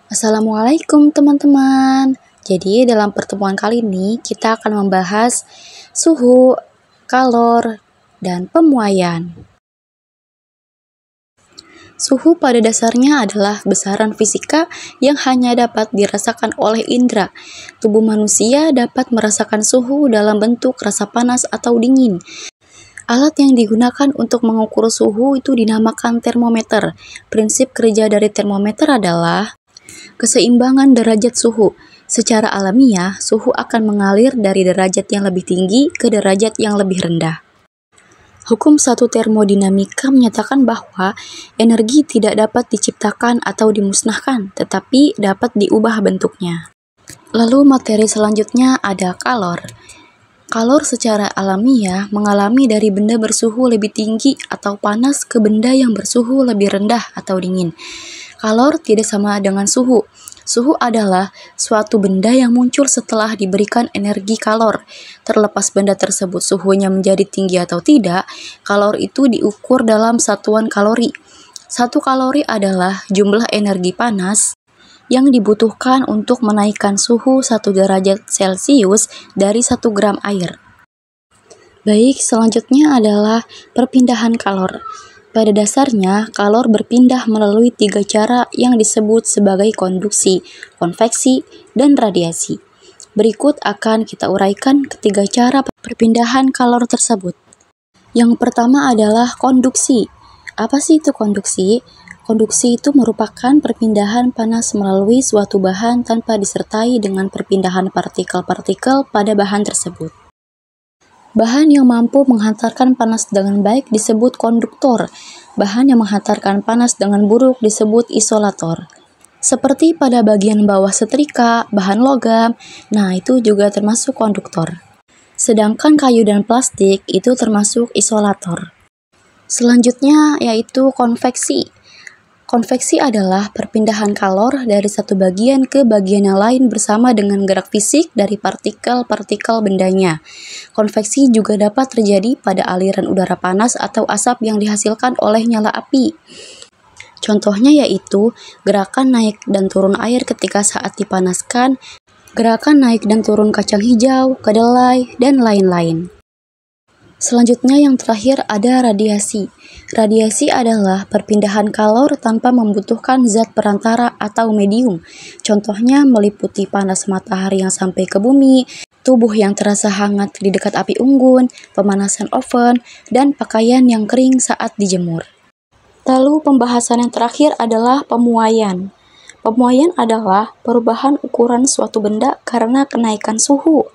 Assalamualaikum teman-teman. Jadi dalam pertemuan kali ini kita akan membahas suhu, kalor, dan pemuaian. Suhu pada dasarnya adalah besaran fisika yang hanya dapat dirasakan oleh indera. Tubuh manusia dapat merasakan suhu dalam bentuk rasa panas atau dingin. Alat yang digunakan untuk mengukur suhu itu dinamakan termometer. Prinsip kerja dari termometer adalah keseimbangan derajat suhu. Secara alamiah, suhu akan mengalir dari derajat yang lebih tinggi ke derajat yang lebih rendah. Hukum satu termodinamika menyatakan bahwa energi tidak dapat diciptakan atau dimusnahkan, tetapi dapat diubah bentuknya. Lalu materi selanjutnya ada kalor. Kalor secara alamiah mengalami dari benda bersuhu lebih tinggi atau panas ke benda yang bersuhu lebih rendah atau dingin. Kalor tidak sama dengan suhu. Suhu adalah suatu benda yang muncul setelah diberikan energi kalor. Terlepas benda tersebut suhunya menjadi tinggi atau tidak, kalor itu diukur dalam satuan kalori. 1 kalori adalah jumlah energi panas yang dibutuhkan untuk menaikkan suhu 1 derajat Celcius dari 1 gram air. Baik, selanjutnya adalah perpindahan kalor. Pada dasarnya, kalor berpindah melalui 3 cara yang disebut sebagai konduksi, konveksi, dan radiasi. Berikut akan kita uraikan ketiga cara perpindahan kalor tersebut. Yang pertama adalah konduksi. Apa sih itu konduksi? Konduksi itu merupakan perpindahan panas melalui suatu bahan tanpa disertai dengan perpindahan partikel-partikel pada bahan tersebut. Bahan yang mampu menghantarkan panas dengan baik disebut konduktor. Bahan yang menghantarkan panas dengan buruk disebut isolator. Seperti pada bagian bawah setrika, bahan logam, nah itu juga termasuk konduktor. Sedangkan kayu dan plastik itu termasuk isolator. Selanjutnya yaitu konveksi. Konveksi adalah perpindahan kalor dari satu bagian ke bagian yang lain bersama dengan gerak fisik dari partikel-partikel bendanya. Konveksi juga dapat terjadi pada aliran udara panas atau asap yang dihasilkan oleh nyala api. Contohnya yaitu gerakan naik dan turun air ketika saat dipanaskan, gerakan naik dan turun kacang hijau, kedelai, dan lain-lain. Selanjutnya yang terakhir ada radiasi. Radiasi adalah perpindahan kalor tanpa membutuhkan zat perantara atau medium. Contohnya meliputi panas matahari yang sampai ke bumi, tubuh yang terasa hangat di dekat api unggun, pemanasan oven, dan pakaian yang kering saat dijemur. Lalu pembahasan yang terakhir adalah pemuaian. Pemuaian adalah perubahan ukuran suatu benda karena kenaikan suhu.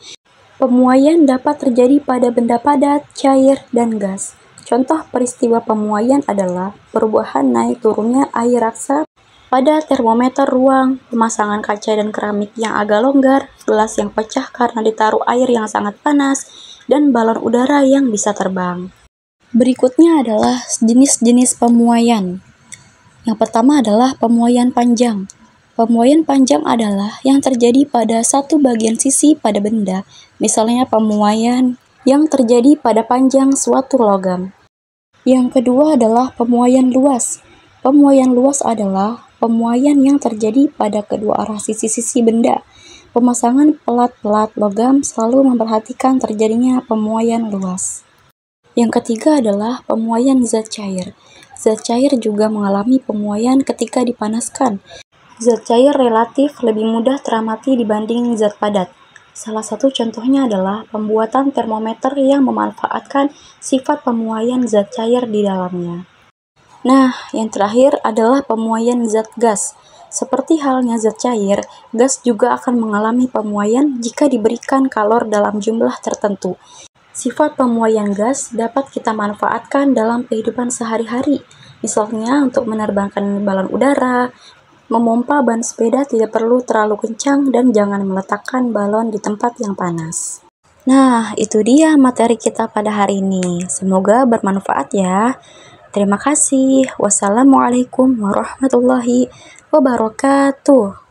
Pemuaian dapat terjadi pada benda padat, cair, dan gas. Contoh peristiwa pemuaian adalah perubahan naik turunnya air raksa pada termometer ruang, pemasangan kaca dan keramik yang agak longgar, gelas yang pecah karena ditaruh air yang sangat panas, dan balon udara yang bisa terbang. Berikutnya adalah jenis-jenis pemuaian. Yang pertama adalah pemuaian panjang. Pemuaian panjang adalah yang terjadi pada satu bagian sisi pada benda, misalnya pemuaian yang terjadi pada panjang suatu logam. Yang kedua adalah pemuaian luas. Pemuaian luas adalah pemuaian yang terjadi pada kedua arah sisi-sisi benda. Pemasangan pelat-pelat logam selalu memperhatikan terjadinya pemuaian luas. Yang ketiga adalah pemuaian zat cair. Zat cair juga mengalami pemuaian ketika dipanaskan. Zat cair relatif lebih mudah teramati dibanding zat padat. Salah satu contohnya adalah pembuatan termometer yang memanfaatkan sifat pemuaian zat cair di dalamnya. Nah, yang terakhir adalah pemuaian zat gas. Seperti halnya zat cair, gas juga akan mengalami pemuaian jika diberikan kalor dalam jumlah tertentu. Sifat pemuaian gas dapat kita manfaatkan dalam kehidupan sehari-hari, misalnya untuk menerbangkan balon udara. Memompa ban sepeda tidak perlu terlalu kencang dan jangan meletakkan balon di tempat yang panas. Nah, itu dia materi kita pada hari ini. Semoga bermanfaat ya. Terima kasih. Wassalamualaikum warahmatullahi wabarakatuh.